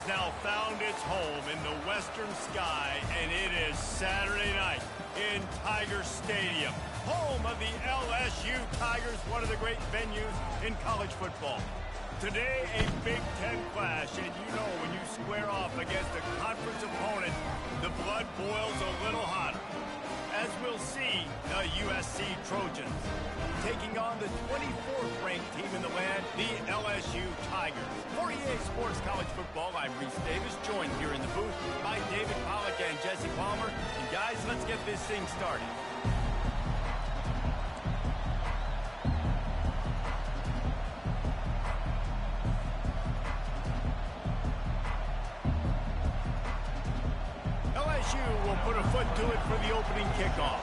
Now found its home in the western sky, and it is Saturday night in Tiger Stadium, home of the LSU Tigers, one of the great venues in college football. Today, a Big Ten clash, and you know when you square off against a conference opponent, the blood boils a little hotter. As we'll see, the USC Trojans taking on the 24th ranked team in the land, the LSU Tigers. For EA Sports College Football, I'm Reese Davis, joined here in the booth by David Pollack and Jesse Palmer. And guys, let's get this thing started. LSU will put a foot to it for the opening kickoff.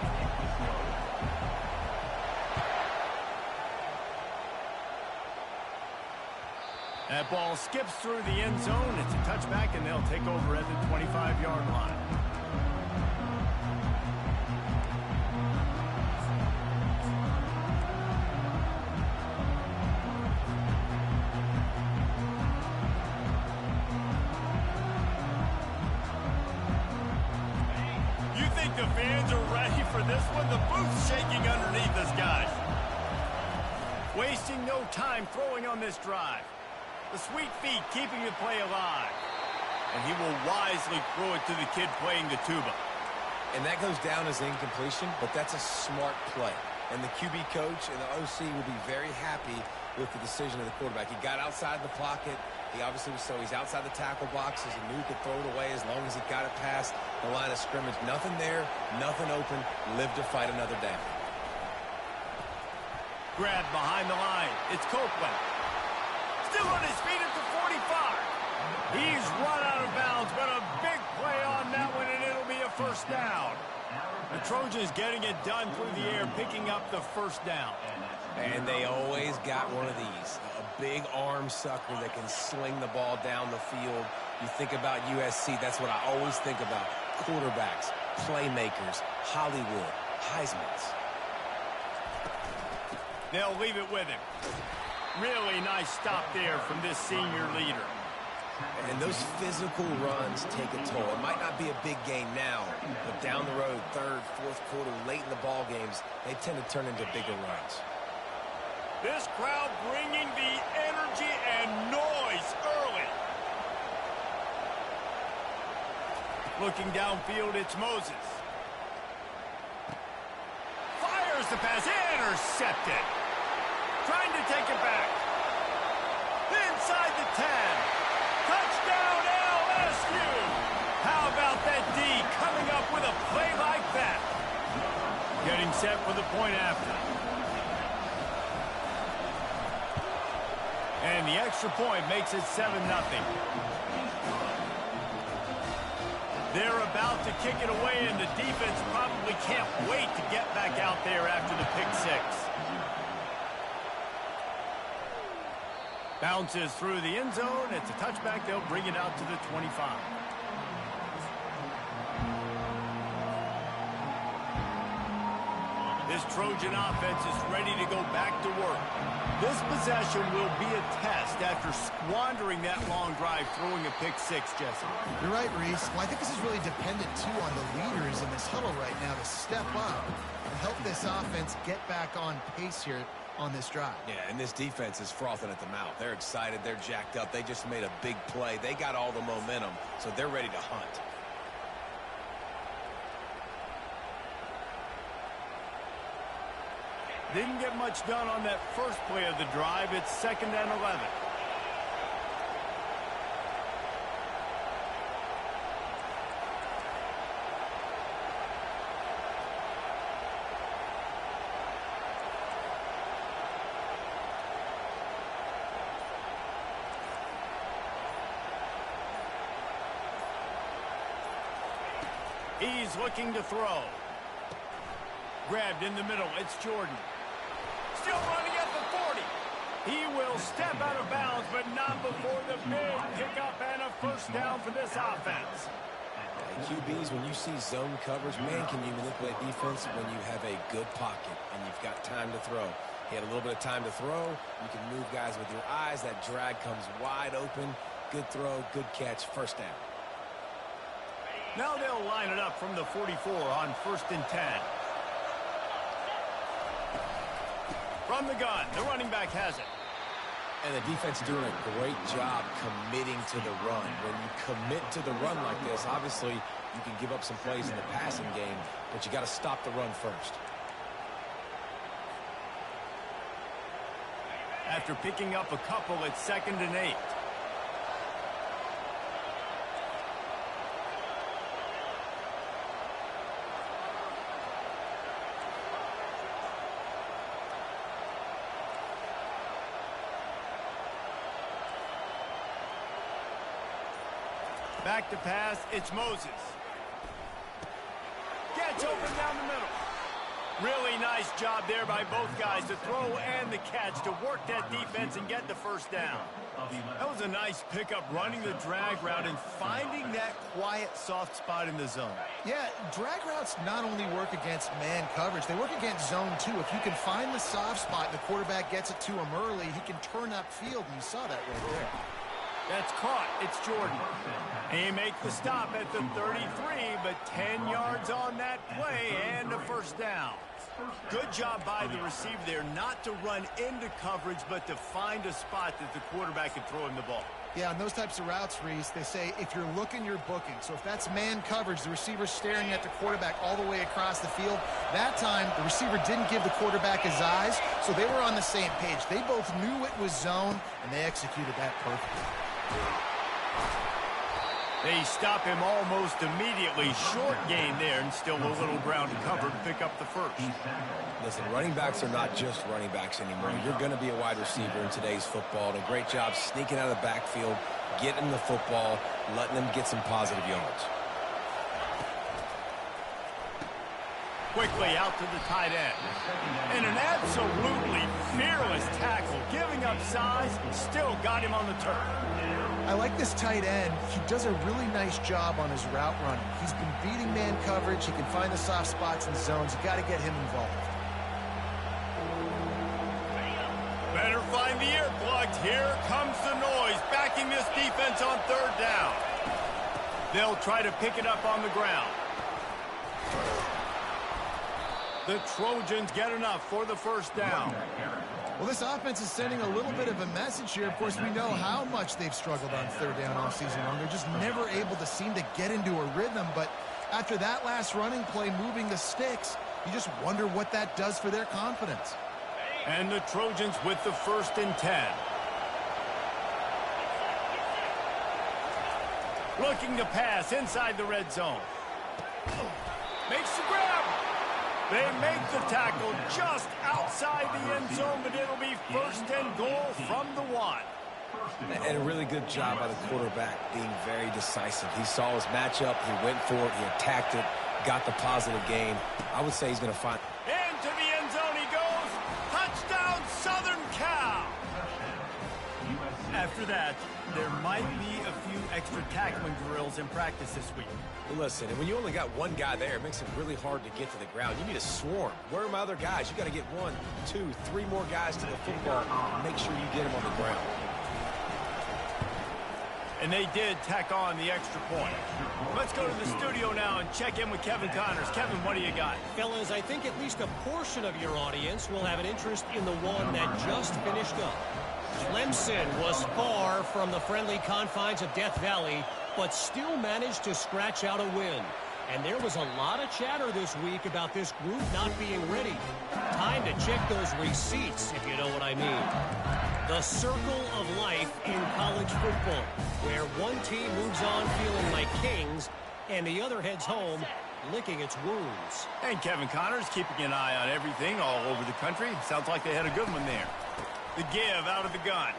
That ball skips through the end zone. It's a touchback, and they'll take over at the 25-yard line. You think the fans are ready for this one? The booth's shaking underneath us, guys. Wasting no time throwing on this drive. The sweet feet keeping the play alive. And he will wisely throw it to the kid playing the tuba. And that goes down as incompletion, but that's a smart play. And the QB coach and the OC will be very happy with the decision of the quarterback. He got outside the pocket. He obviously was he's outside the tackle boxes. He knew he could throw it away as long as he got it past the line of scrimmage. Nothing there, nothing open. Live to fight another down. Grab behind the line. It's Copeland. Still on his feet at the 45. He's run out of bounds, but a big play on that one, and it'll be a first down. The Trojans getting it done through the air, picking up the first down. And they always got one of these, a big arm sucker that can sling the ball down the field. You think about USC, that's what I always think about. Quarterbacks, playmakers, Hollywood, Heismans. They'll leave it with him. Really nice stop there from this senior leader. And those physical runs take a toll. It might not be a big gain now, but down the road, third, fourth quarter, late in the ball games, they tend to turn into bigger runs. This crowd bringing the energy and noise early. Looking downfield, it's Moses. Fires the pass, intercepted. Trying to take it back. Inside the 10. Touchdown LSU. How about that D coming up with a play like that? Getting set for the point after. And the extra point makes it 7-0. They're about to kick it away, and the defense probably can't wait to get back out there after the pick six. Bounces through the end zone. It's a touchback. They'll bring it out to the 25. This Trojan offense is ready to go back to work. This possession will be a test after squandering that long drive, throwing a pick six, Jesse. You're right, Reese. Well, I think this is really dependent, too, on the leaders in this huddle right now to step up and help this offense get back on pace here on this drive. Yeah, and this defense is frothing at the mouth. They're excited. They're jacked up. They just made a big play. They got all the momentum, so they're ready to hunt. Didn't get much done on that first play of the drive. It's 2nd and 11. He's looking to throw. Grabbed in the middle. It's Jordan. Still running at the 40. He will step out of bounds, but not before the big pickup and a first down for this offense. QBs, when you see zone coverage, man, can you manipulate defense when you have a good pocket and you've got time to throw. He had a little bit of time to throw. You can move guys with your eyes. That drag comes wide open. Good throw, good catch, first down. Now they'll line it up from the 44 on 1st and 10. From the gun, the running back has it. And the defense doing a great job committing to the run. When you commit to the run like this, obviously you can give up some plays in the passing game, but you got to stop the run first. After picking up a couple, it's 2nd and 8. Back to pass, it's Moses. Gets open down the middle. Really nice job there by both guys, the throw and the catch, to work that defense and get the first down. That was a nice pickup, running the drag route and finding that quiet, soft spot in the zone. Yeah, drag routes not only work against man coverage, they work against zone too. If you can find the soft spot and the quarterback gets it to him early, he can turn upfield, and you saw that right there. That's caught. It's Jordan. He makes the stop at the 33, but 10 yards on that play and a first down. Good job by the receiver there not to run into coverage, but to find a spot that the quarterback can throw him the ball. Yeah, on those types of routes, Reese, they say if you're looking, you're booking. So if that's man coverage, the receiver's staring at the quarterback all the way across the field. That time, the receiver didn't give the quarterback his eyes, so they were on the same page. They both knew it was zone, and they executed that perfectly. They stop him almost immediately. Short gain there, and still a little ground to cover to pick up the first. Listen, running backs are not just running backs anymore. You're going to be a wide receiver in today's football. And a great job sneaking out of the backfield, getting the football, letting them get some positive yards. Quickly out to the tight end. And an absolutely fearless tackle, giving up size, still got him on the turf. I like this tight end. He does a really nice job on his route running. He's been beating man coverage. He can find the soft spots and zones. You got to get him involved. Better find the earplugs. Here comes the noise, backing this defense on 3rd down. They'll try to pick it up on the ground. The Trojans get enough for the first down. Well, this offense is sending a little bit of a message here. Of course, we know how much they've struggled on 3rd down all season long. They're just never able to seem to get into a rhythm. But after that last running play, moving the sticks, you just wonder what that does for their confidence. And the Trojans with the 1st and 10. Looking to pass inside the red zone. Makes the grab. They make the tackle just outside the end zone, but it'll be 1st and goal from the 1. And a really good job by the quarterback being very decisive. He saw his matchup, he went for it, he attacked it, got the positive gain. I would say he's going to find... Into the end zone he goes. Touchdown, Southern Cal. After that, there might be a few extra tackling drills in practice this week. Well, listen, and when you only got one guy there, it makes it really hard to get to the ground. You need a swarm. Where are my other guys? You got to get 1, 2, 3 more guys to the football. Make sure you get them on the ground. And they did tack on the extra point. Let's go to the studio now and check in with Kevin Connors. Kevin, what do you got? Fellas, I think at least a portion of your audience will have an interest in the one that just finished up. Clemson was far from the friendly confines of Death Valley, but still managed to scratch out a win. And there was a lot of chatter this week about this group not being ready. Time to check those receipts, if you know what I mean. The circle of life in college football, where one team moves on feeling like kings, and the other heads home licking its wounds. And Kevin Connors keeping an eye on everything all over the country. Sounds like they had a good one there. The give out of the gun.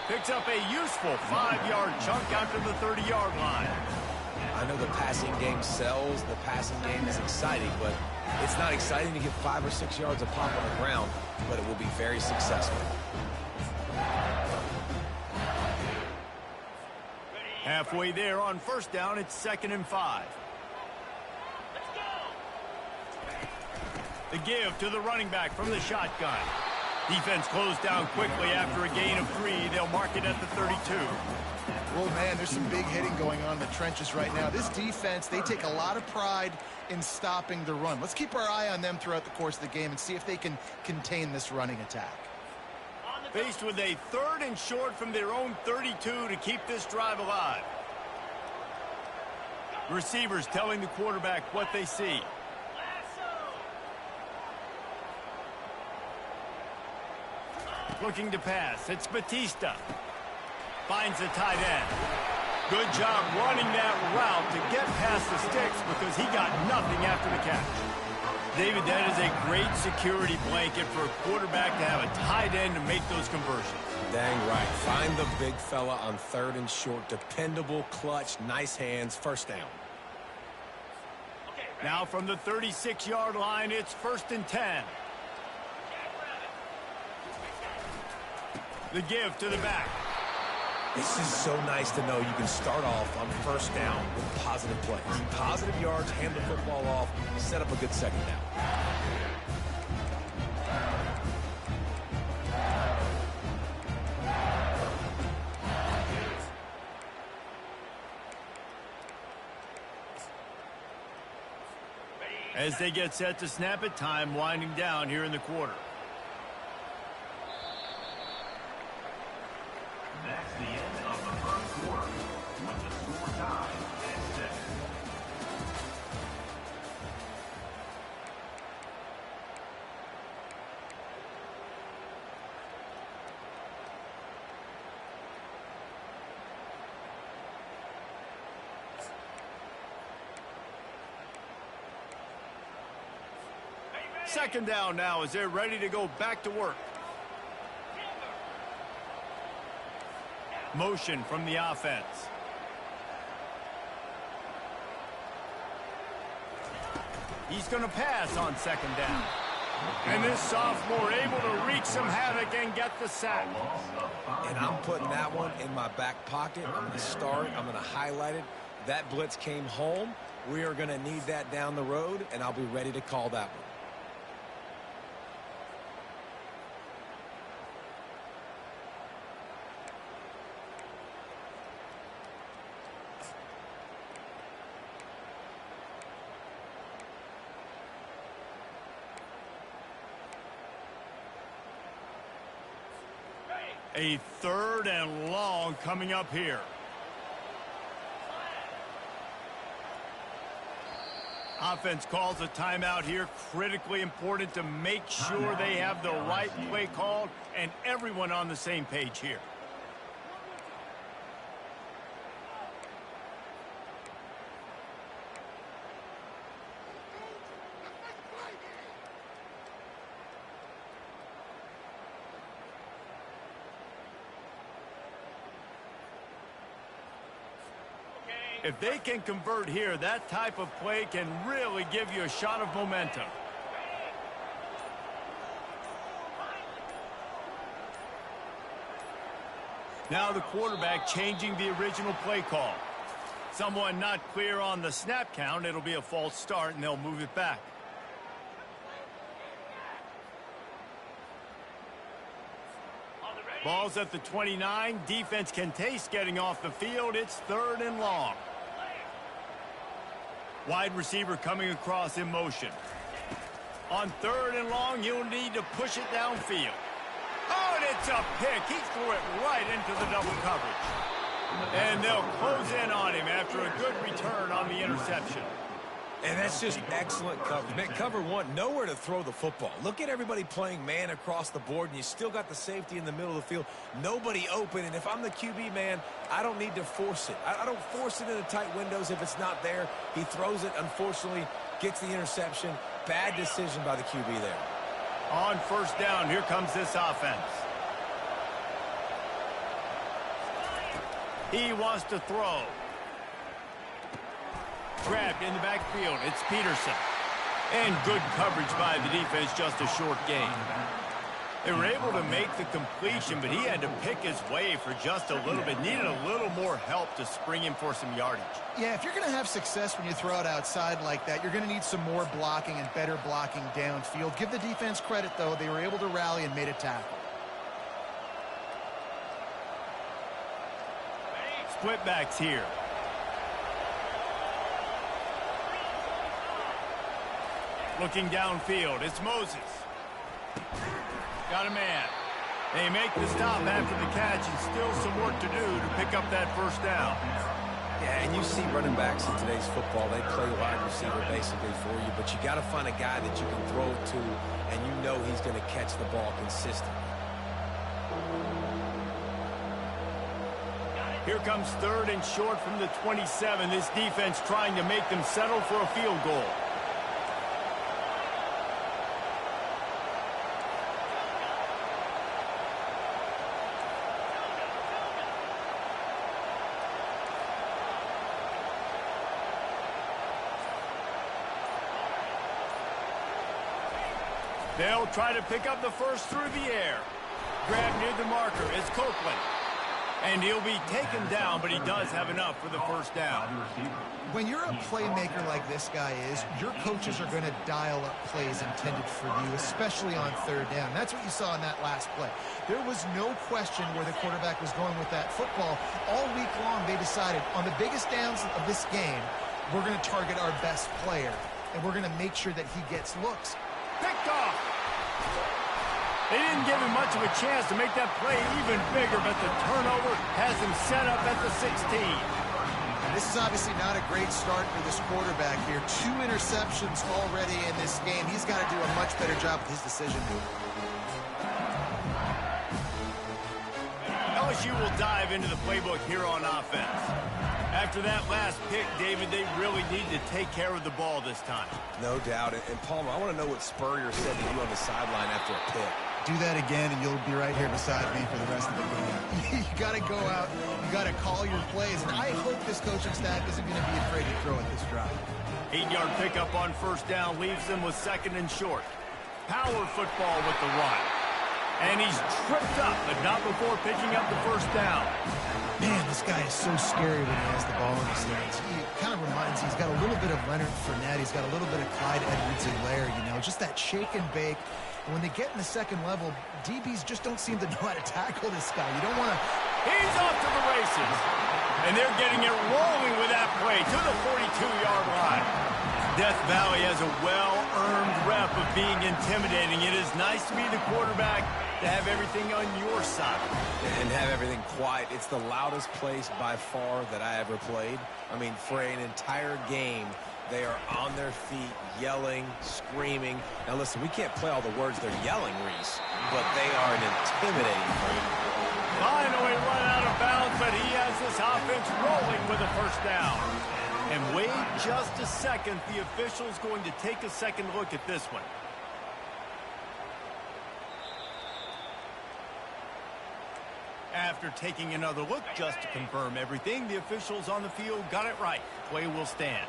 Picks up a useful 5-yard chunk out to the 30-yard line. I know the passing game sells, the passing game is exciting, but it's not exciting to get 5 or 6 yards of pop on the ground, but it will be very successful. Halfway there on 1st down, it's 2nd and 5. The give to the running back from the shotgun. Defense closed down quickly after a gain of 3. They'll mark it at the 32. Well, man, there's some big hitting going on in the trenches right now. This defense, they take a lot of pride in stopping the run. Let's keep our eye on them throughout the course of the game and see if they can contain this running attack. Faced with a 3rd and short from their own 32 to keep this drive alive. Receivers telling the quarterback what they see. Looking to pass. It's Batista. Finds the tight end. Good job running that route to get past the sticks because he got nothing after the catch. David, that is a great security blanket for a quarterback to have a tight end to make those conversions. Dang right. Find the big fella on 3rd and short. Dependable, clutch, nice hands, first down. Now from the 36-yard line, it's 1st and 10. The give to the back. It's just so nice to know you can start off on first down with positive plays. Positive yards, hand the football off, set up a good second down. As they get set to snap it, time winding down here in the quarter. That's the end of the first quarter, with the score tied at 6. Second down now as they're ready to go back to work. Motion from the offense. He's going to pass on second down. And this sophomore able to wreak some havoc and get the sack. And I'm putting that one in my back pocket. I'm going to start. I'm going to highlight it. That blitz came home. We are going to need that down the road, and I'll be ready to call that one. A 3rd and long coming up here. Offense calls a timeout here. Critically important to make sure they have the right play called and everyone on the same page here. If they can convert here, that type of play can really give you a shot of momentum. Now the quarterback changing the original play call. Someone not clear on the snap count. It'll be a false start, and they'll move it back. Ball's at the 29. Defense can taste getting off the field. It's 3rd and long. Wide receiver coming across in motion. On 3rd and long, you'll need to push it downfield. Oh, and it's a pick. He threw it right into the double coverage. And they'll close in on him after a good return on the interception. And that's just excellent coverage. Man, cover one, nowhere to throw the football. Look at everybody playing man across the board, and you still got the safety in the middle of the field. Nobody open, and if I'm the QB, man, I don't need to force it. I don't force it into tight windows if it's not there. He throws it, unfortunately, gets the interception. Bad decision by the QB there. On first down, here comes this offense. He wants to throw. Grabbed in the backfield. It's Peterson. And good coverage by the defense, just a short gain. They were able to make the completion, but he had to pick his way for just a little bit. Needed a little more help to spring him for some yardage. Yeah, if you're going to have success when you throw it outside like that, you're going to need some more blocking and better blocking downfield. Give the defense credit, though. They were able to rally and made a tackle. Split backs here. Looking downfield, it's Moses. Got a man. They make the stop after the catch, and still some work to do to pick up that first down. Yeah, and you see running backs in today's football, they play wide receiver basically for you, but you got to find a guy that you can throw it to, and you know he's going to catch the ball consistently. Here comes 3rd and short from the 27. This defense trying to make them settle for a field goal. They'll try to pick up the first through the air. Grab near the marker is Copeland. And he'll be taken down, but he does have enough for the first down. When you're a playmaker like this guy is, your coaches are going to dial up plays intended for you, especially on 3rd down. That's what you saw in that last play. There was no question where the quarterback was going with that football. All week long, they decided on the biggest downs of this game, we're going to target our best player, and we're going to make sure that he gets looks. Picked off. They didn't give him much of a chance to make that play even bigger, but the turnover has him set up at the 16. And this is obviously not a great start for this quarterback here. 2 interceptions already in this game. He's got to do a much better job with his decision. LSU will dive into the playbook here on offense. After that last pick, David, they really need to take care of the ball this time. No doubt. And Palmer, I want to know what Spurrier said to you on the sideline after a pick. Do that again, and you'll be right here beside me for the rest of the game. You got to go out. You got to call your plays. And I hope this coaching staff isn't going to be afraid to throw at this drive. 8-yard pickup on first down leaves them with 2nd and short. Power football with the run. And he's tripped up, but not before picking up the first down. Man, this guy is so scary when he has the ball in his hands. He kind of reminds me, he's got a little bit of Leonard Fournette. He's got a little bit of Clyde Edwards-Helaire, you know, just that shake and bake. And when they get in the second level, DBs just don't seem to know how to tackle this guy. You don't want to... He's off to the races. And they're getting it rolling with that play to the 42-yard line. Death Valley has a well-earned rep of being intimidating. It is nice to be the quarterback, to have everything on your side. And have everything quiet. It's the loudest place by far that I ever played. I mean, for an entire game, they are on their feet, yelling, screaming. Now, listen, we can't play all the words they're yelling, Reese, but they are an intimidating play. Finally run out of bounds, but he has this offense rolling with a first down. And wait just a second. The official's going to take a second look at this one. After taking another look just to confirm everything, the officials on the field got it right. Play will stand.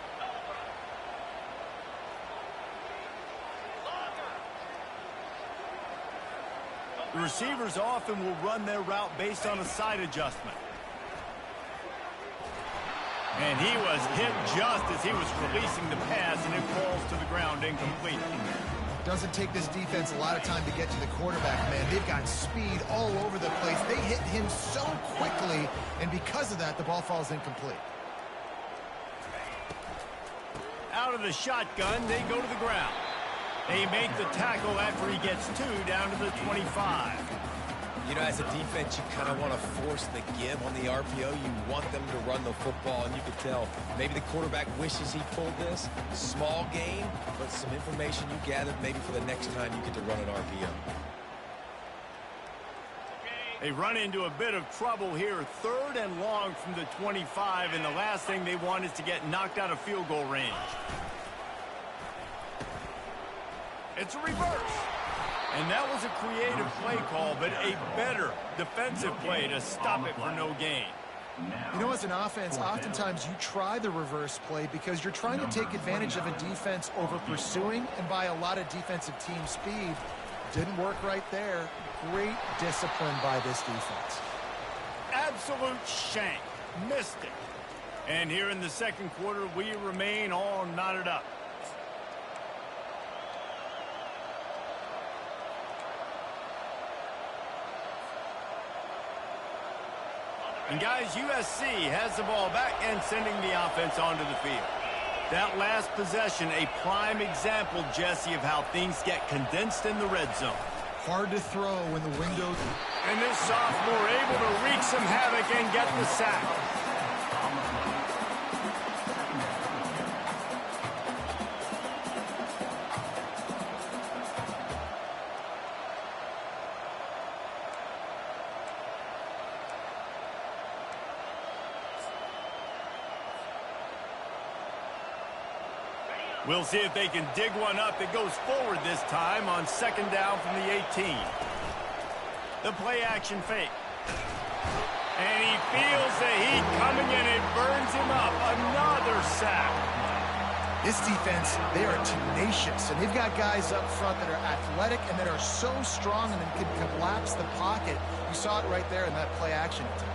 The receivers often will run their route based on a side adjustment. And he was hit just as he was releasing the pass, and it falls to the ground incomplete. Doesn't take this defense a lot of time to get to the quarterback, man. They've got speed all over the place. They hit him so quickly, and because of that, the ball falls incomplete. Out of the shotgun, they go to the ground. They make the tackle after he gets 2 down to the 25. You know, as a defense, you kind of want to force the give on the RPO. You want them to run the football, and you can tell maybe the quarterback wishes he pulled this. Small gain, but some information you gathered maybe for the next time you get to run an RPO. They run into a bit of trouble here. 3rd and long from the 25, and the last thing they want is to get knocked out of field goal range. It's a reverse. And that was a creative play call, but a better defensive play to stop it for no gain. You know, as an offense, oftentimes you try the reverse play because you're trying to take advantage of a defense over pursuing, and by a lot of defensive team speed, Didn't work right there. Great discipline by this defense. Absolute shank. Missed it. And here in the second quarter, we remain all knotted up. And guys, USC has the ball back and sending the offense onto the field. That last possession, a prime example, Jesse, of how things get condensed in the red zone. Hard to throw when the window... And this sophomore able to wreak some havoc and get the sack. We'll see if they can dig one up that goes forward this time on second down from the 18. The play action fake. And he feels the heat coming in. It burns him up. Another sack. This defense, they are tenacious, and they've got guys up front that are athletic and that are so strong and can collapse the pocket. You saw it right there in that play action attempt.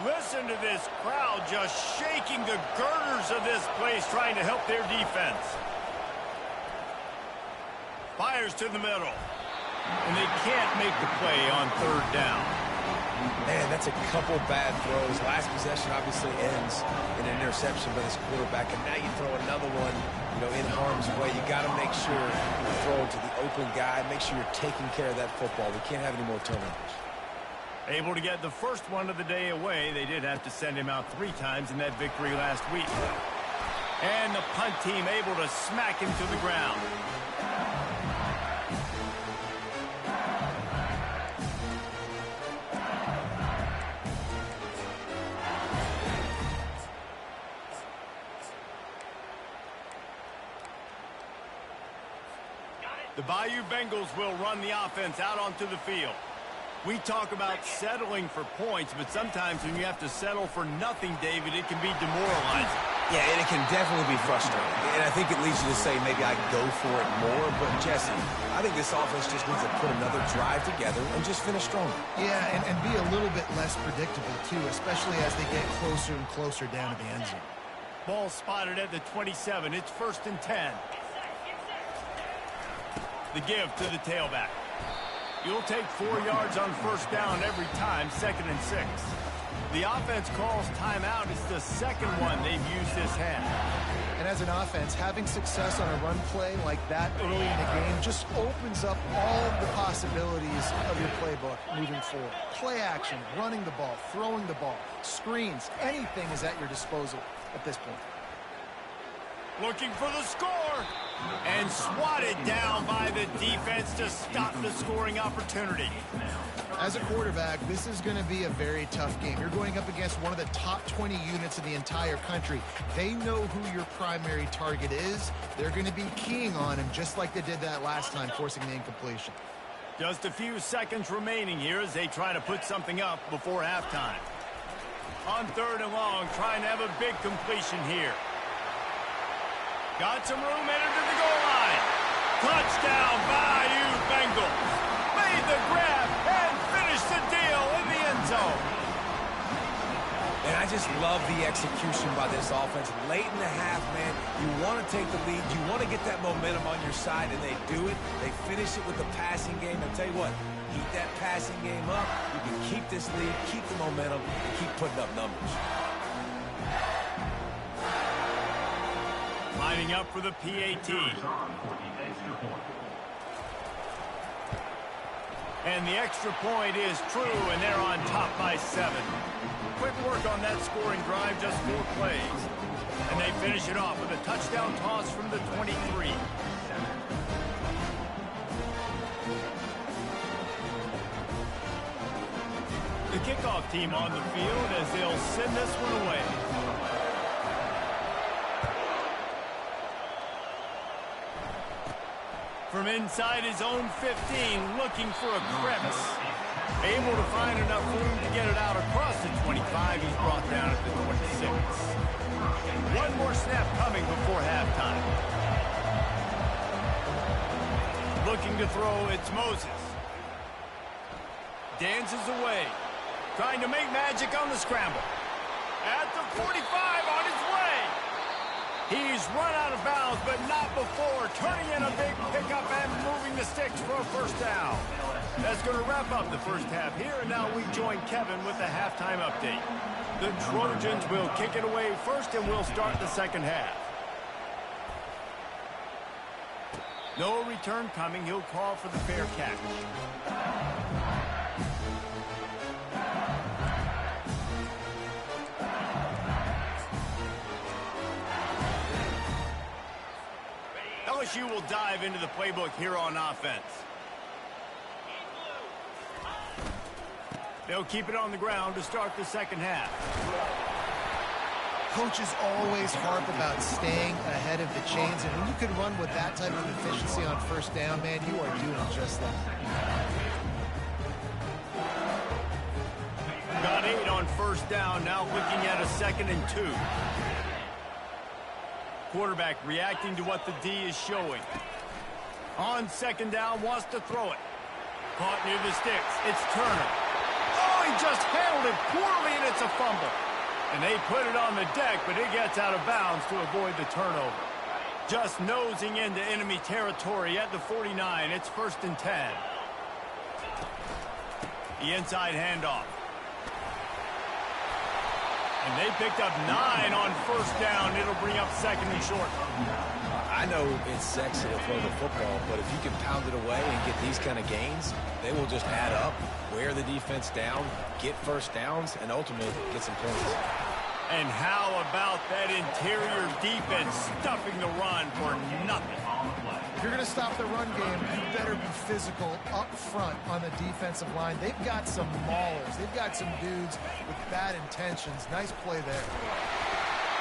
Listen to this crowd just shaking the girders of this place, trying to help their defense. Fires to the middle. And they can't make the play on third down. Man, that's a couple bad throws. Last possession obviously ends in an interception by this quarterback, and now you throw another one, in harm's way. You got to make sure you throw it to the open guy. Make sure you're taking care of that football. We can't have any more turnovers. Able to get the first one of the day away. They did have to send him out 3 times in that victory last week. And the punt team able to smack him to the ground. The Bayou Bengals will run the offense out onto the field. We talk about settling for points, but sometimes when you have to settle for nothing, David, it can be demoralizing. Yeah, and it can definitely be frustrating. And I think it leads you to say maybe I go for it more. But, Jesse, I think this offense just needs to put another drive together and just finish stronger. Yeah, and be a little bit less predictable, too, especially as they get closer and closer down to the end zone. Ball spotted at the 27. It's 1st and 10. The give to the tailback. You'll take 4 yards on first down every time, 2nd and 6. The offense calls timeout. It's the second one they've used this half. And as an offense, having success on a run play like that early in the game just opens up all the possibilities of your playbook moving forward. Play action, running the ball, throwing the ball, screens, anything is at your disposal at this point. Looking for the score. And swatted down by the defense to stop the scoring opportunity. As a quarterback, this is going to be a very tough game. You're going up against one of the top 20 units in the entire country. They know who your primary target is. They're going to be keying on him just like they did that last time, forcing the incompletion. Just a few seconds remaining here as they try to put something up before halftime. On 3rd and long, trying to have a big completion here. Got some room, entered to the goal line. Touchdown, Bayou Bengals. Made the grab and finished the deal in the end zone. And I just love the execution by this offense. Late in the half, man, you want to take the lead. You want to get that momentum on your side, and they do it. They finish it with the passing game. I'll tell you what, keep that passing game up. You can keep this lead, keep the momentum, and keep putting up numbers. Lining up for the PAT. And the extra point is true, and they're on top by 7. Quick work on that scoring drive, just 4 plays. And they finish it off with a touchdown toss from the 23. The kickoff team on the field as they'll send this one away. From inside his own 15, looking for a crevice. Able to find enough room to get it out across the 25. He's brought down at the 26. One more snap coming before halftime. Looking to throw, it's Moses. Dances away. Trying to make magic on the scramble. At the 45, on his way. He's run out of bounds, but not before turning in a big pickup and moving the sticks for a first down. That's going to wrap up the first half here, and now we join Kevin with the halftime update. The Trojans will kick it away first, and we'll start the second half. No return coming. He'll call for the fair catch. LSU will dive into the playbook here on offense. They'll keep it on the ground to start the second half. Coaches always harp about staying ahead of the chains, and when you can run with that type of efficiency on first down, man, you are doing just that. Got 8 on first down, now looking at a 2nd and 2. Quarterback reacting to what the D is showing. On 2nd down, wants to throw it. Caught near the sticks. It's Turner. Oh, he just handled it poorly, and it's a fumble. And they put it on the deck, but it gets out of bounds to avoid the turnover. Just nosing into enemy territory at the 49. It's 1st and 10. The inside handoff. And they picked up 9 on first down. It'll bring up 2nd and short. I know it's sexy to throw the football, but if you can pound it away and get these kind of gains, they will just add up, wear the defense down, get first downs, and ultimately get some points. And how about that interior defense stuffing the run for nothing? If you're going to stop the run game, you better be physical up front on the defensive line. They've got some maulers. They've got some dudes with bad intentions. Nice play there.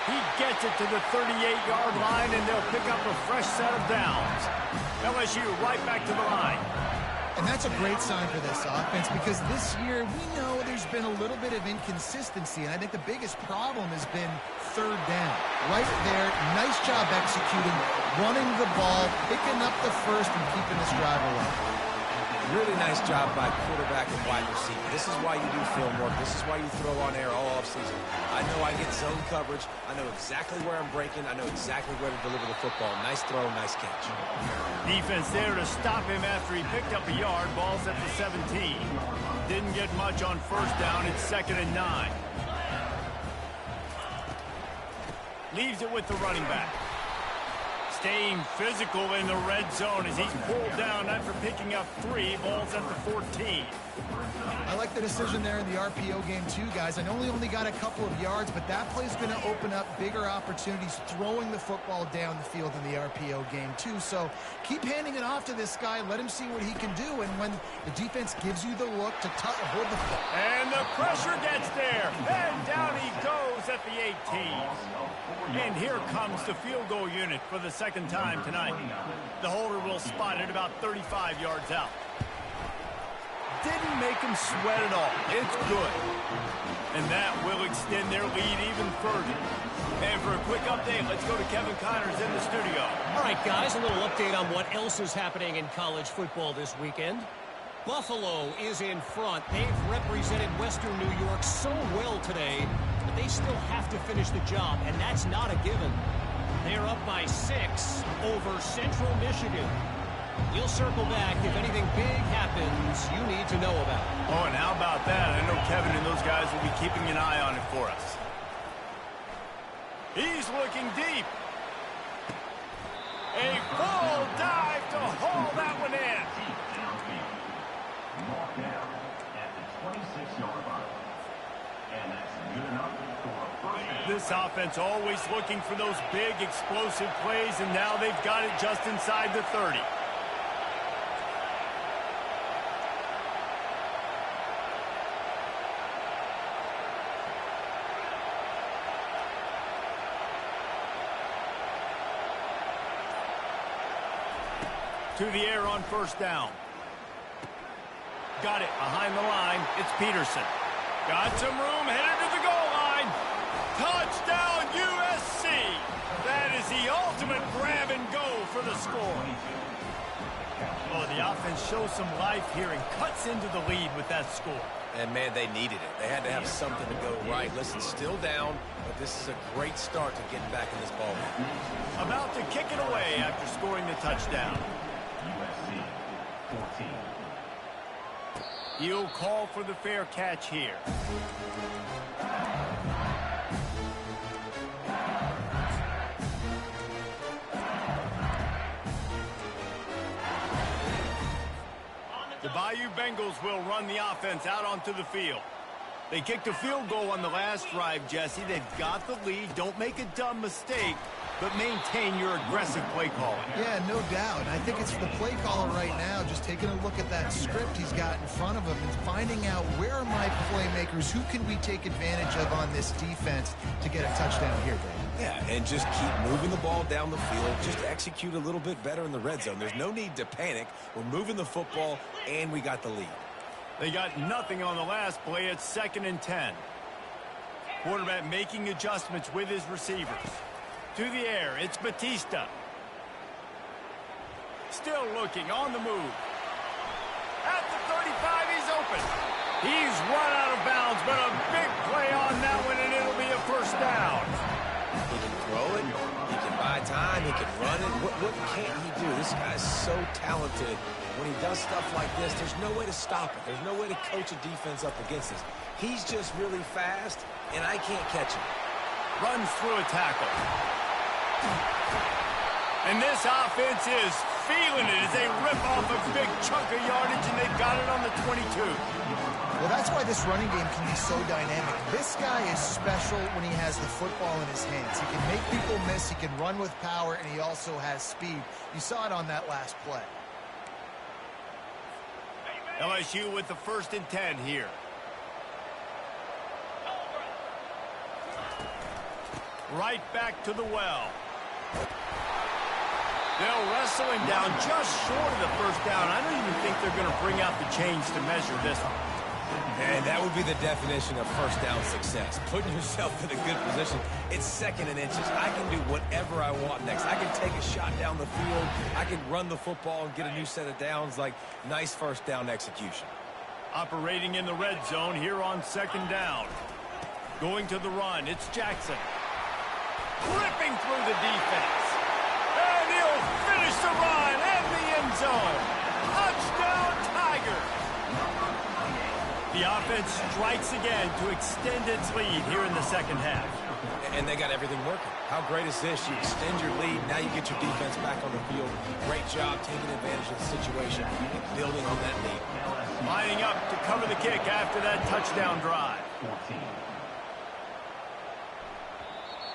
He gets it to the 38-yard line, and they'll pick up a fresh set of downs. LSU right back to the line. And that's a great sign for this offense, because this year we know there's been a little bit of inconsistency, and I think the biggest problem has been third down. Right there, nice job executing, running the ball, picking up the first, and keeping this drive alive. Really nice job by quarterback and wide receiver. This is why you do film work. This is why you throw on air all offseason. I know I get zone coverage. I know exactly where I'm breaking. I know exactly where to deliver the football. Nice throw, nice catch. Defense there to stop him after he picked up a yard. Ball's at the 17. Didn't get much on first down. It's 2nd and 9. Leaves it with the running back. Staying physical in the red zone as he's pulled down after picking up 3. Ball's at the 14. I like the decision there in the RPO game too, guys. I know he only got a couple of yards, but that play's going to open up bigger opportunities throwing the football down the field in the RPO game too. So keep handing it off to this guy. Let him see what he can do. And when the defense gives you the look to hold the football. And the pressure gets there. And down he goes at the 18. And here comes the field goal unit for the second time tonight. The holder will spot it about 35 yards out. Didn't make him sweat at all. It's good. And that will extend their lead even further. And for a quick update, let's go to Kevin Connors in the studio. All right, guys, a little update on what else is happening in college football this weekend. Buffalo is in front. They've represented Western New York so well today, but they still have to finish the job, and that's not a given. They're up by 6 over Central Michigan. We'll circle back if anything big happens you need to know about. Oh, and how about that? I know Kevin and those guys will be keeping an eye on it for us. He's looking deep. A full dive to haul that one in. Marked down at the 26-yard line. And that's good enough for a first down. This offense always looking for those big explosive plays, and now they've got it just inside the 30. To the air on first down. Got it behind the line. It's Peterson. Got some room, headed to the goal line. Touchdown, USC. That is the ultimate grab and go for the score. Oh, the offense shows some life here and cuts into the lead with that score. And, man, they needed it. They had to have something to go right. Listen, still down, but this is a great start to getting back in this ballgame. About to kick it away after scoring the touchdown. USC 14. He'll call for the fair catch here. The Bayou Bengals will run the offense out onto the field. They kicked a field goal on the last drive, Jesse. They've got the lead. Don't make a dumb mistake, but maintain your aggressive play calling. Yeah, no doubt. And I think it's the play caller right now just taking a look at that script he's got in front of him and finding out where are my playmakers, who can we take advantage of on this defense to get a touchdown here, Dave. Yeah, and just keep moving the ball down the field. Just execute a little bit better in the red zone. There's no need to panic. We're moving the football, and we got the lead. They got nothing on the last play. It's 2nd and 10. Quarterback making adjustments with his receivers. To the air, it's Batista. Still looking, on the move. At the 35, he's open. He's run out of bounds, but a big play on that one, and it'll be a first down. He can throw it. He can buy time. He can run it. What can't he do? This guy's so talented. When he does stuff like this, there's no way to stop it. There's no way to coach a defense up against this. He's just really fast, and I can't catch him. Runs through a tackle. And this offense is feeling it as they rip off a big chunk of yardage, and they've got it on the 22. Well, that's why this running game can be so dynamic. This guy is special when he has the football in his hands. He can make people miss, he can run with power, and he also has speed. You saw it on that last play. LSU with the 1st and 10 here. Right back to the well. They'll wrestle him down just short of the first down. I don't even think they're going to bring out the chains to measure this one. And that would be the definition of first down success. Putting yourself in a good position. It's 2nd and inches. I can do whatever I want next. I can take a shot down the field. I can run the football and get a new set of downs. Like, nice first down execution. Operating in the red zone here on 2nd down. Going to the run, it's Jackson. Ripping through the defense. And he'll finish the run and the end zone. Touchdown, Tigers. The offense strikes again to extend its lead here in the 2nd half. And they got everything working. How great is this? You extend your lead. Now you get your defense back on the field. Great job taking advantage of the situation and building on that lead. Lining up to cover the kick after that touchdown drive. 14.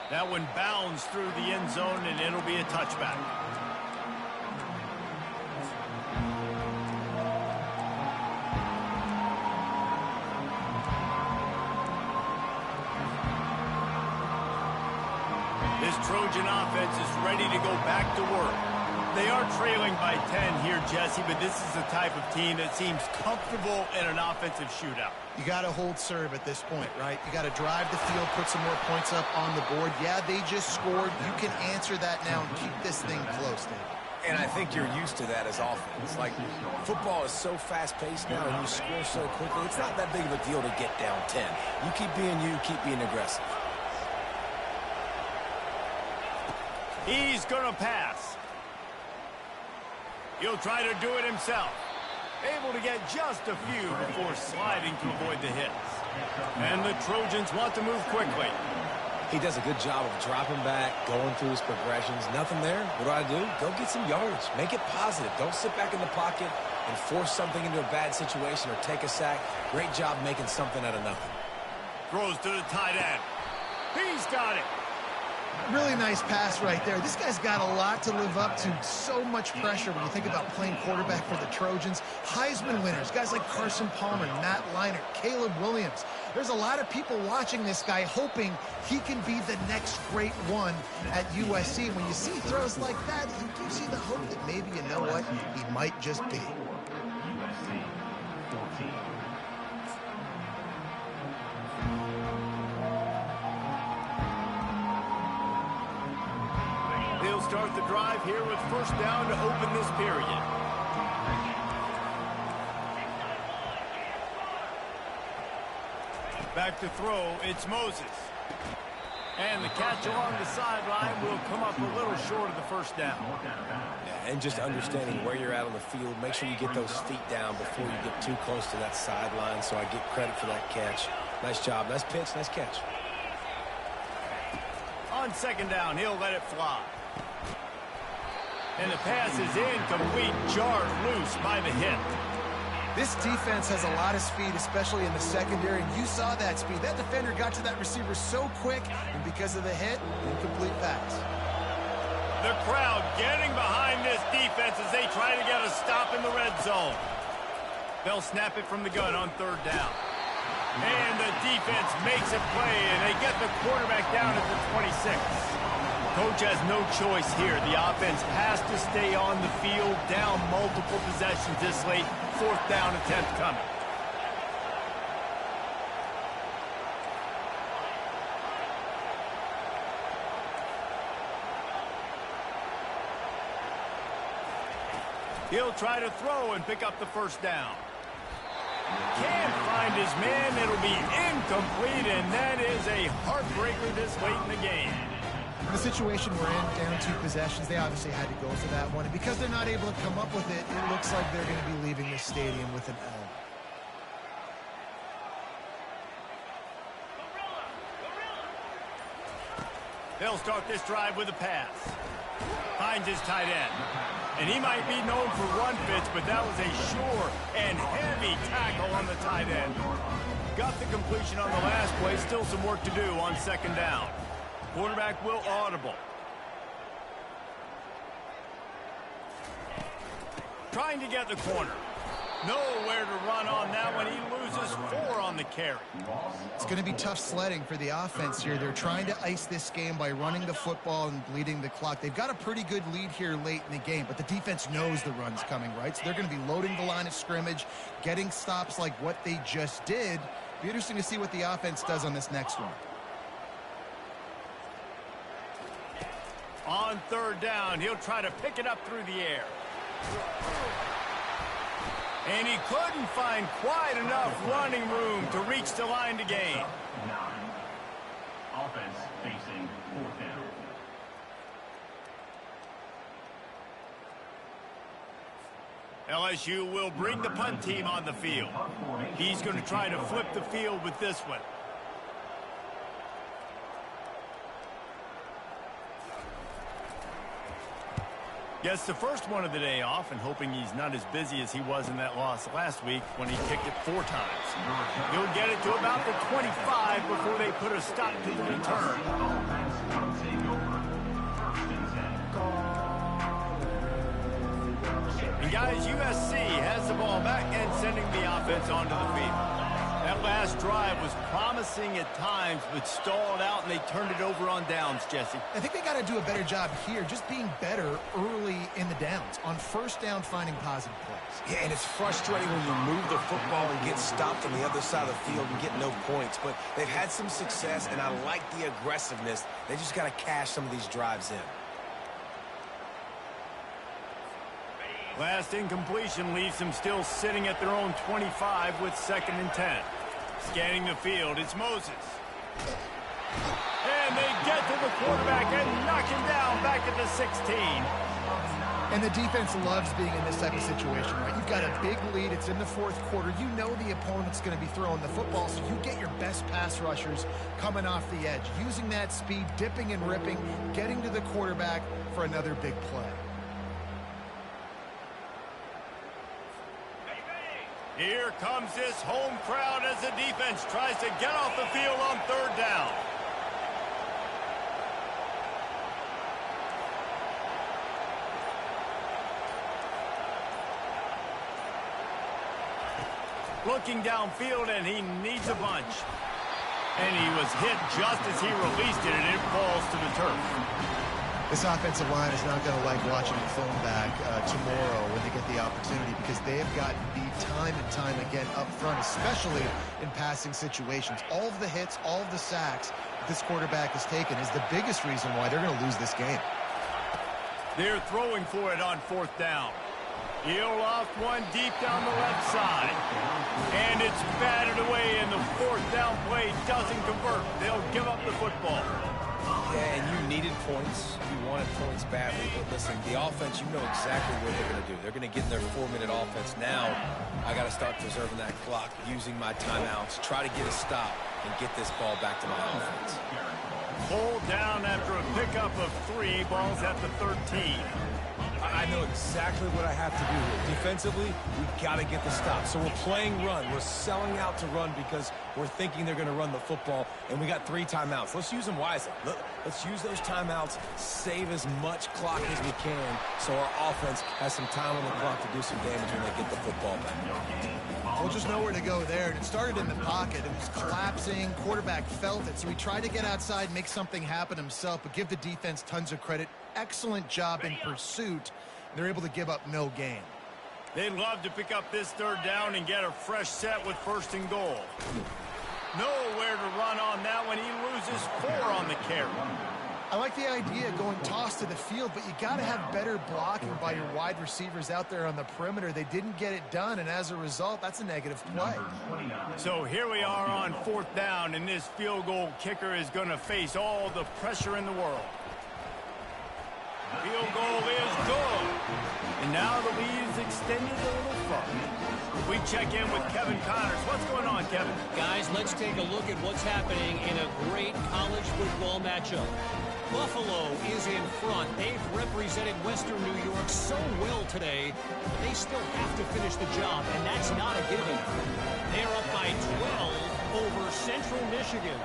That one bounds through the end zone, and it'll be a touchback. This Trojan offense is ready to go back to work. They are trailing by 10 here, Jesse, but this is the type of team that seems comfortable in an offensive shootout. You got to hold serve at this point, right? You got to drive the field, put some more points up on the board. Yeah, they just scored. You can answer that now and keep this thing close, Dave. And I think you're used to that as offense. Like, football is so fast-paced now, and you score so quickly. It's not that big of a deal to get down 10. You keep being you, keep being aggressive. He's going to pass. He'll try to do it himself. Able to get just a few before sliding to avoid the hits. And the Trojans want to move quickly. He does a good job of dropping back, going through his progressions. Nothing there. What do? Go get some yards. Make it positive. Don't sit back in the pocket and force something into a bad situation or take a sack. Great job making something out of nothing. Throws to the tight end. He's got it. Really nice pass right there. This guy's got a lot to live up to. So much pressure when you think about playing quarterback for the Trojans. Heisman winners, guys like Carson Palmer, Matt Leinart, Caleb Williams. There's a lot of people watching this guy hoping he can be the next great one at USC. When you see throws like that, it gives you the hope that maybe, you know what, he might just be. USC 14. They'll start the drive here with first down to open this period. Back to throw, it's Moses. And the catch along the sideline will come up a little short of the first down. Yeah, and just understanding where you're at on the field, make sure you get those feet down before you get too close to that sideline, so I get credit for that catch. Nice job, nice pitch, nice catch. On second down, he'll let it fly. And the pass is incomplete, jarred loose by the hit. This defense has a lot of speed, especially in the secondary, and you saw that speed. That defender got to that receiver so quick, and because of the hit, incomplete pass. The crowd getting behind this defense as they try to get a stop in the red zone. They'll snap it from the gun on third down. And the defense makes a play, and they get the quarterback down at the 26. Coach has no choice here. The offense has to stay on the field, down multiple possessions this late. Fourth down attempt coming. He'll try to throw and pick up the first down. Can't find his man. It'll be incomplete, and that is a heartbreaker this late in the game. In the situation we're in, down 2 possessions, they obviously had to go for that one. And because they're not able to come up with it, it looks like they're going to be leaving this stadium with an L. They'll start this drive with a pass. Finds his tight end. And he might be known for run fits, but that was a sure and heavy tackle on the tight end. Got the completion on the last play. Still some work to do on second down. Quarterback will audible. Trying to get the corner. Nowhere to run on that one. He loses 4 on the carry. It's going to be tough sledding for the offense here. They're trying to ice this game by running the football and bleeding the clock. They've got a pretty good lead here late in the game, but the defense knows the run's coming, right? So they're going to be loading the line of scrimmage, getting stops like what they just did. Be interesting to see what the offense does on this next one. On third down, he'll try to pick it up through the air. And he couldn't find quite enough running room to reach the line to gain. 9. Offense facing 4th down. LSU will bring the punt team on the field. He's going to try to flip the field with this one. Gets the first one of the day off and hoping he's not as busy as he was in that loss last week when he kicked it 4 times. He'll get it to about the 25 before they put a stop to the return. And guys, USC has the ball back and sending the offense onto the field. That last drive was promising at times, but stalled out, and they turned it over on downs, Jesse. I think they got to do a better job here, just being better early in the downs. On first down, finding positive plays. Yeah, and it's frustrating when you move the football and get stopped on the other side of the field and get no points. But they've had some success, and I like the aggressiveness. They just got to cash some of these drives in. Last incompletion leaves them still sitting at their own 25 with 2nd and 10. Scanning the field, it's Moses. And they get to the quarterback and knock him down back at the 16. And the defense loves being in this type of situation, right? You've got a big lead. It's in the 4th quarter. You know the opponent's going to be throwing the football, so you get your best pass rushers coming off the edge, using that speed, dipping and ripping, getting to the quarterback for another big play. Here comes this home crowd as the defense tries to get off the field on third down. Looking downfield, and he needs a bunch. And he was hit just as he released it, and it falls to the turf. This offensive line is not going to like watching the film back tomorrow when they get the opportunity, because they have gotten beat time and time again up front, especially in passing situations. All of the hits, all of the sacks that this quarterback has taken is the biggest reason why they're going to lose this game. They're throwing for it on 4th down. He'll loft one deep down the left side. And it's batted away, and the 4th down play doesn't convert. They'll give up the football. Yeah, and you needed points. You wanted points badly. But listen, the offense, you know exactly what they're going to do. They're going to get in their 4-minute offense. Now, I got to start preserving that clock, using my timeouts, try to get a stop, and get this ball back to my offense. Pulled down after a pickup of 3. Ball's at the 13. I know exactly what I have to do here. Defensively, we've got to get the stop. So we're playing run. We're selling out to run because we're thinking they're going to run the football, and we got 3 timeouts. Let's use them wisely. Let's use those timeouts, save as much clock as we can so our offense has some time on the clock to do some damage when they get the football back. Well, just nowhere to go there. And it started in the pocket. It was collapsing. Quarterback felt it, so he tried to get outside, make something happen himself, but give the defense tons of credit. Excellent job in pursuit. They're able to give up no gain. They'd love to pick up this 3rd down and get a fresh set with 1st and goal. Nowhere to run on that one. He loses 4 on the carry. I like the idea of going toss to the field, but you got to have better blocking by your wide receivers out there on the perimeter. They didn't get it done, and as a result, that's a negative play. So here we are on 4th down, and this field goal kicker is going to face all the pressure in the world. Field goal is good. And now the lead is extended a little further. We check in with Kevin Connors. What's going on, Kevin? Guys, let's take a look at what's happening in a great college football matchup. Buffalo is in front. They've represented Western New York so well today, but they still have to finish the job, and that's not a given. They're up by 12 over Central Michigan.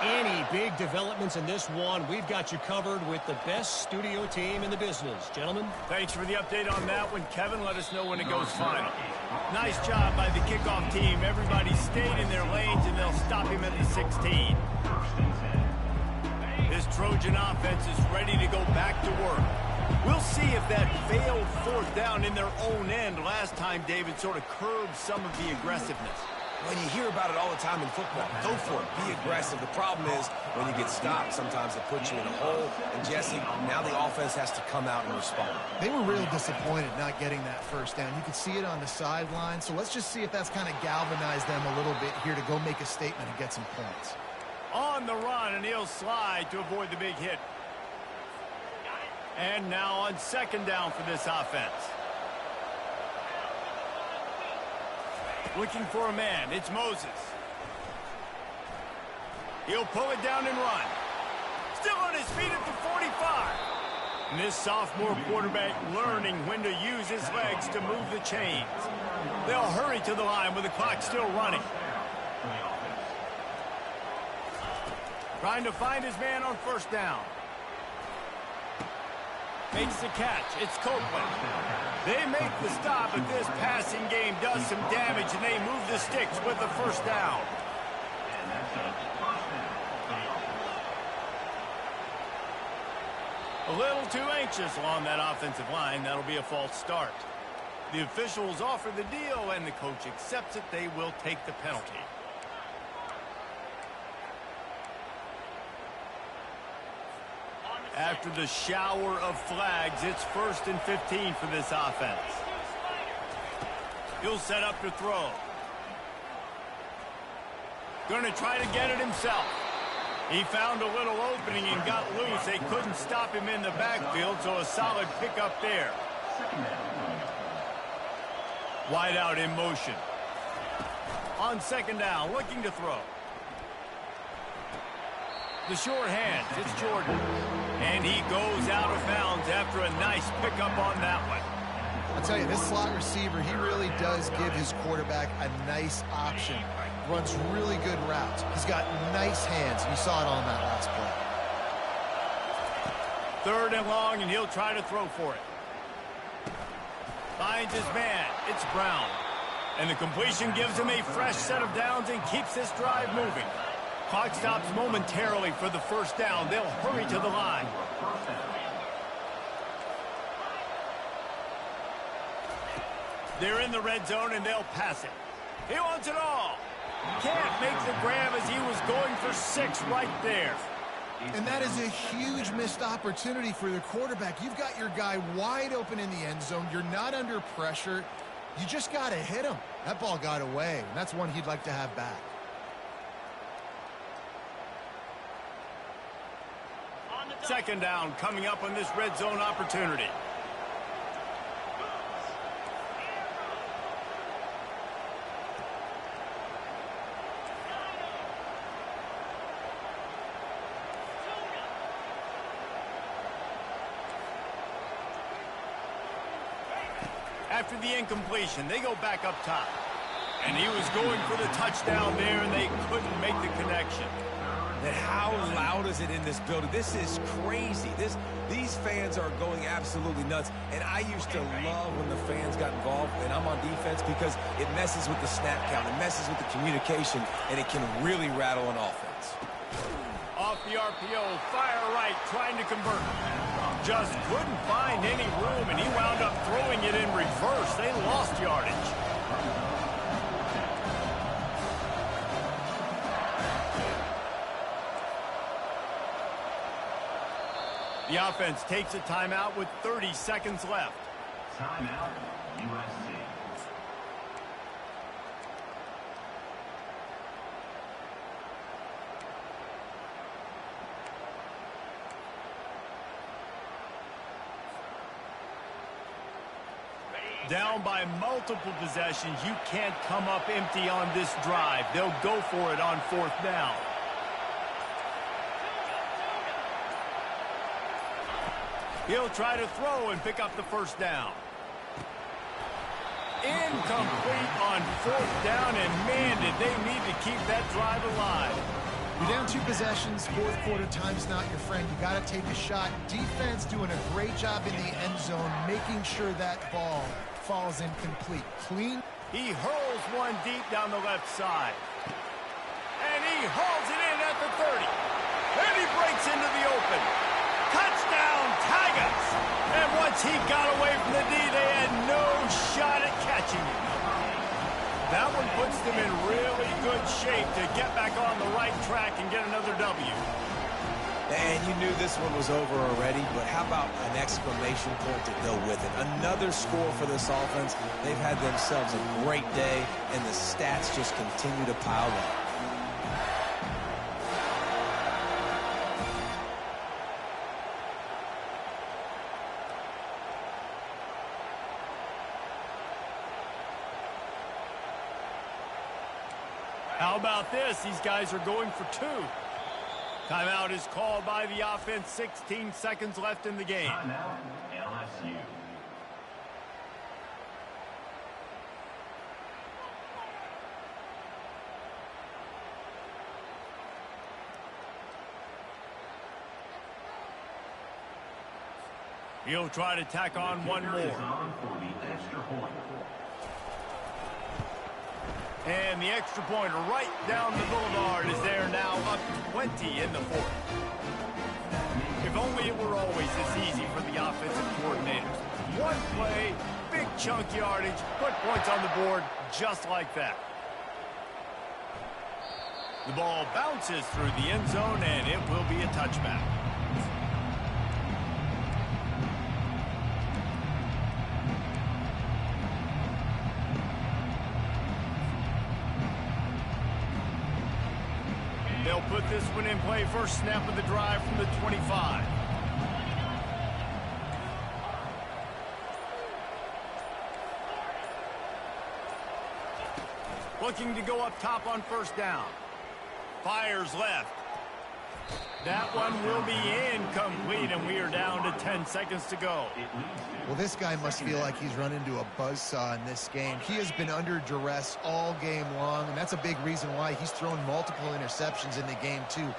Any big developments in this one, we've got you covered with the best studio team in the business. Gentlemen? Thanks for the update on that one, Kevin. Let us know when it goes final. Nice job by the kickoff team. Everybody stayed in their lanes, and they'll stop him at the 16. This Trojan offense is ready to go back to work. We'll see if that failed 4th down in their own end last time, David, sort of curbed some of the aggressiveness. When you hear about it all the time in football, go for it. Be aggressive. The problem is when you get stopped, sometimes it puts you in a hole. And, Jesse, now the offense has to come out and respond. They were real disappointed not getting that 1st down. You could see it on the sideline. So let's just see if that's kind of galvanized them a little bit here to go make a statement and get some points. On the run, and he'll slide to avoid the big hit. And now on 2nd down for this offense. Looking for a man. It's Moses. He'll pull it down and run. Still on his feet at the 45. And this sophomore quarterback learning when to use his legs to move the chains. They'll hurry to the line with the clock still running. Trying to find his man on 1st down. Makes the catch. It's Copeland. They make the stop, but this passing game does some damage, and they move the sticks with the 1st down. A little too anxious along that offensive line. That'll be a false start. The officials offer the deal, and the coach accepts it. They will take the penalty. After the shower of flags, it's 1st and 15 for this offense. He'll set up to throw. Going to try to get it himself. He found a little opening and got loose. They couldn't stop him in the backfield, so a solid pickup there. Wide out in motion. On 2nd down, looking to throw. The short hand, it's Jordan. And he goes out of bounds after a nice pickup on that one. I'll tell you, this slot receiver, he really does give his quarterback a nice option. Runs really good routes. He's got nice hands. You saw it on that last play. 3rd and long, and he'll try to throw for it. Finds his man. It's Brown. And the completion gives him a fresh set of downs and keeps this drive moving. Clock stops momentarily for the 1st down. They'll hurry to the line. They're in the red zone, and they'll pass it. He wants it all. Can't make the grab as he was going for 6 right there. And that is a huge missed opportunity for the quarterback. You've got your guy wide open in the end zone. You're not under pressure. You just got to hit him. That ball got away, and that's one he'd like to have back. Second down coming up on this red zone opportunity. After the incompletion, they go back up top. And he was going for the touchdown there, and they couldn't make the connection. And how loud is it in this building? This is crazy. These fans are going absolutely nuts. And I used to love when the fans got involved, and I'm on defense, because it messes with the snap count. It messes with the communication, and it can really rattle an offense. Off the RPO, fire right, trying to convert. Just couldn't find any room, and he wound up throwing it in reverse. They lost yardage. The offense takes a timeout with 30 seconds left. Timeout, USC. Down by multiple possessions, you can't come up empty on this drive. They'll go for it on 4th down. He'll try to throw and pick up the first down. Incomplete on 4th down, and man, did they need to keep that drive alive. You're down 2 possessions, 4th quarter, time's not your friend. You got to take a shot. Defense doing a great job in the end zone, making sure that ball falls incomplete. Clean. He hurls one deep down the left side. And he hauls it in at the 30. And he breaks into the open. Touchdown, Tigers! And once he got away from the D, they had no shot at catching him. That one puts them in really good shape to get back on the right track and get another W. And you knew this one was over already, but how about an exclamation point to go with it? Another score for this offense. They've had themselves a great day, and the stats just continue to pile up. How about this? These guys are going for 2. Timeout is called by the offense. 16 seconds left in the game. Timeout, LSU. He'll try to tack on one more. For the extra point. And the extra point right down the boulevard is there now, up 20 in the 4th. If only it were always this easy for the offensive coordinators. One play, big chunk yardage, put points on the board just like that. The ball bounces through the end zone, and it will be a touchback. They'll put this one in play first snap of the drive from the 25. Looking to go up top on 1st down. Fires left. That one will be incomplete, and we are down to 10 seconds to go. Well, this guy must feel like he's run into a buzzsaw in this game. He has been under duress all game long, and that's a big reason why he's thrown multiple interceptions in the game, too.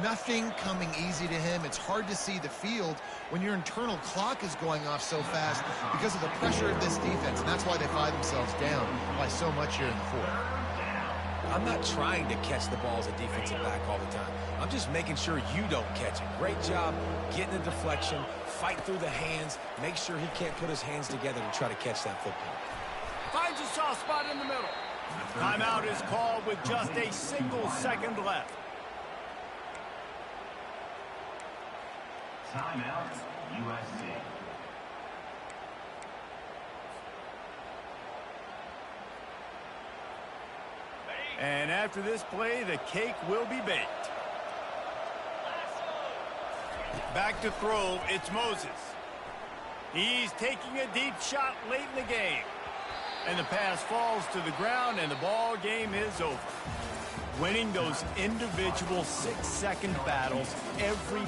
Nothing coming easy to him. It's hard to see the field when your internal clock is going off so fast because of the pressure of this defense, and that's why they find themselves down by so much here in the 4th. I'm not trying to catch the ball as a defensive back all the time. I'm just making sure you don't catch it. Great job getting the deflection, fight through the hands, make sure he can't put his hands together and try to catch that football. Finds a soft spot in the middle. Timeout is called with just a single second left. Timeout, USC. And after this play, the cake will be baked. Back to throw, it's Moses. He's taking a deep shot late in the game. And the pass falls to the ground, and the ball game is over. Winning those individual 6-second battles every